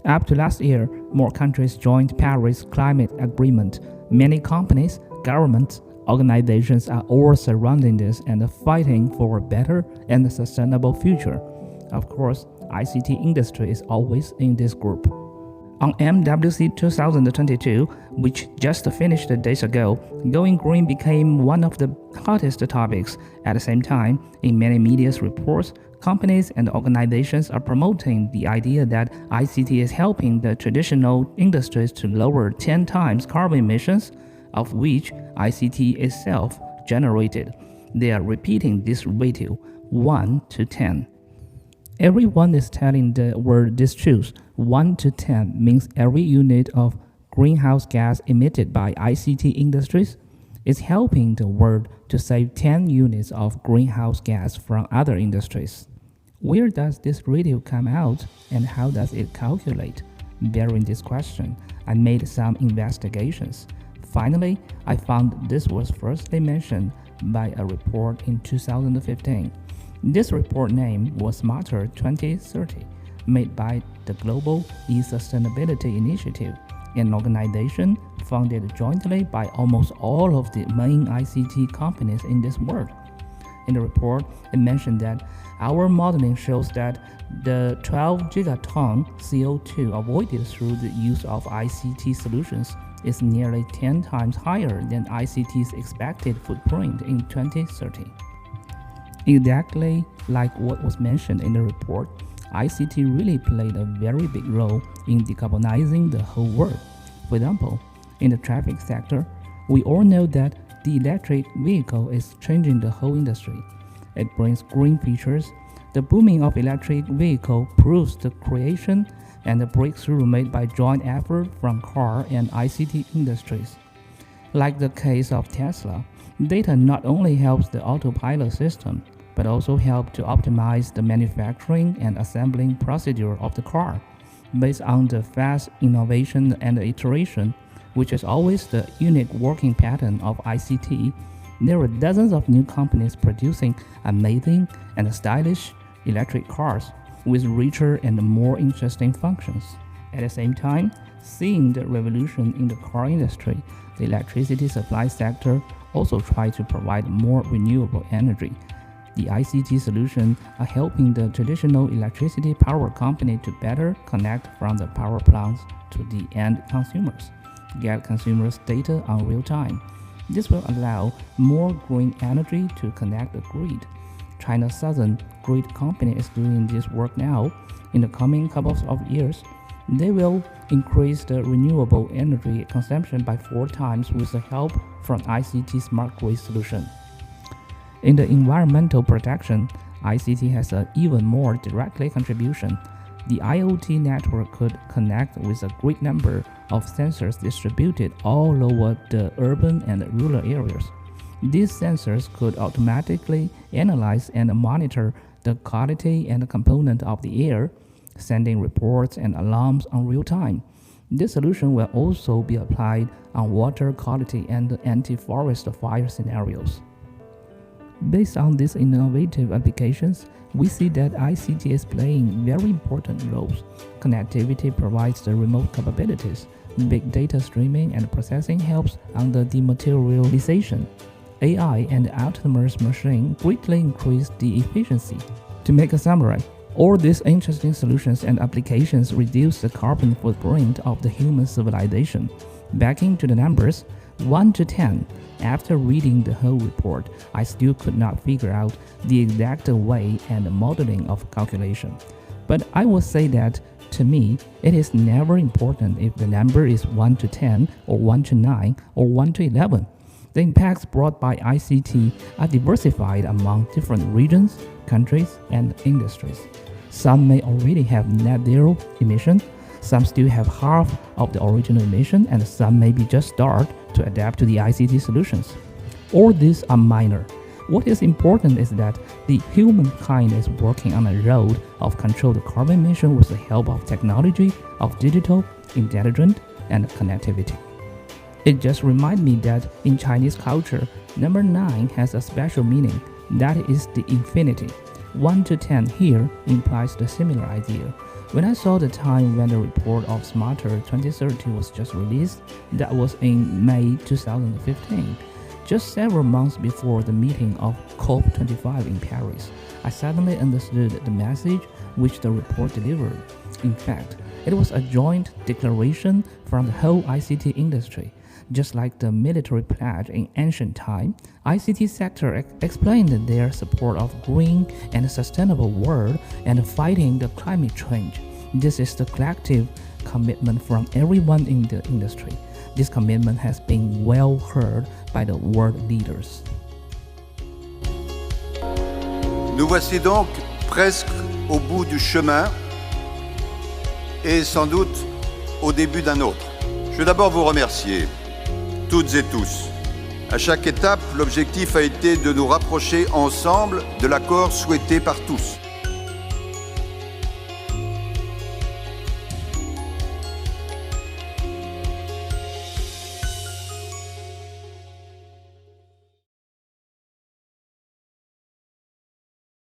Up to last year, more countries joined Paris Climate Agreement. Many companies, governments, organizations are all surrounding this and fighting for a better and sustainable future. Of course, ICT industry is always in this group. On MWC 2022, which just finished days ago, going green became one of the hottest topics. At the same time, in many media reports, companies and organizations are promoting the idea that ICT is helping the traditional industries to lower 10 times carbon emissions, of which ICT itself generated. They are repeating this ratio, 1 to 10. Everyone is telling the world this truth. 1 to 10 means every unit of greenhouse gas emitted by ICT industries is helping the world to save 10 units of greenhouse gas from other industries. Where does this ratio come out and how does it calculate? Bearing this question, I made some investigations. Finally, I found this was firstly mentioned by a report in 2015. This report name was Smarter 2030, made by the Global E-Sustainability Initiative, an organization funded jointly by almost all of the main ICT companies in this world. In the report, it mentioned that our modeling shows that the 12 gigaton CO2 avoided through the use of ICT solutions is nearly 10 times higher than ICT's expected footprint in 2030. Exactly like what was mentioned in the report, ICT really played a very big role in decarbonizing the whole world. For example, in the traffic sector, we all know that the electric vehicle is changing the whole industry. It brings green features. The booming of electric vehicle proves the creation and the breakthrough made by joint effort from car and ICT industries. Like the case of Tesla, data not only helps the autopilot system, but also help to optimize the manufacturing and assembling procedure of the car. Based on the fast innovation and iteration, which is always the unique working pattern of ICT, there are dozens of new companies producing amazing and stylish electric cars with richer and more interesting functions. At the same time, seeing the revolution in the car industry, the electricity supply sector also tries to provide more renewable energy. The ICT solutions are helping the traditional electricity power company to better connect from the power plants to the end consumers, get consumers' data on real time. This will allow more green energy to connect the grid. China's Southern Grid Company is doing this work now. In the coming couple of years, they will increase the renewable energy consumption by 4 times with the help from ICT smart grid solution. In the environmental protection, ICT has an even more directly contribution. The IoT network could connect with a great number of sensors distributed all over the urban and rural areas. These sensors could automatically analyze and monitor the quality and component of the air, sending reports and alarms on real time. This solution will also be applied on water quality and anti-forest fire scenarios. Based on these innovative applications, we see that ICT is playing very important roles. Connectivity provides the remote capabilities. Big data streaming and processing helps on the dematerialization. AI and autonomous machine greatly increase the efficiency. To make a summary, all these interesting solutions and applications reduce the carbon footprint of the human civilization. Backing to the numbers, 1 to 10. After reading the whole report, I still could not figure out the exact way and modeling of calculation. But I will say that, to me, it is never important if the number is 1 to 10 or 1 to 9 or 1 to 11. The impacts brought by ICT are diversified among different regions, countries, and industries. Some may already have net zero emission, some still have half of the original emission, and some maybe just start to adapt to the ICT solutions. All these are minor. What is important is that the humankind is working on a road of controlled carbon emission with the help of technology, of digital, intelligent, and connectivity. It just reminds me that in Chinese culture, number 9 has a special meaning. That is the infinity. 1 to 10 here implies the similar idea. When I saw the time when the report of Smarter 2030 was just released, that was in May 2015, just several months before the meeting of COP25 in Paris, I suddenly understood the message which the report delivered. In fact, it was a joint declaration from the whole ICT industry. Just like the military pledge in ancient time, ICT sector explained their support of green and sustainable world and fighting the climate change. This is the collective commitment from everyone in the industry. This commitment has been well heard by the world leaders. Nous voici donc presque au bout du chemin et sans doute au début d'un autre. Je veux d'abord vous remercier, toutes et tous. À chaque étape, l'objectif a été de nous rapprocher ensemble de l'accord souhaité par tous.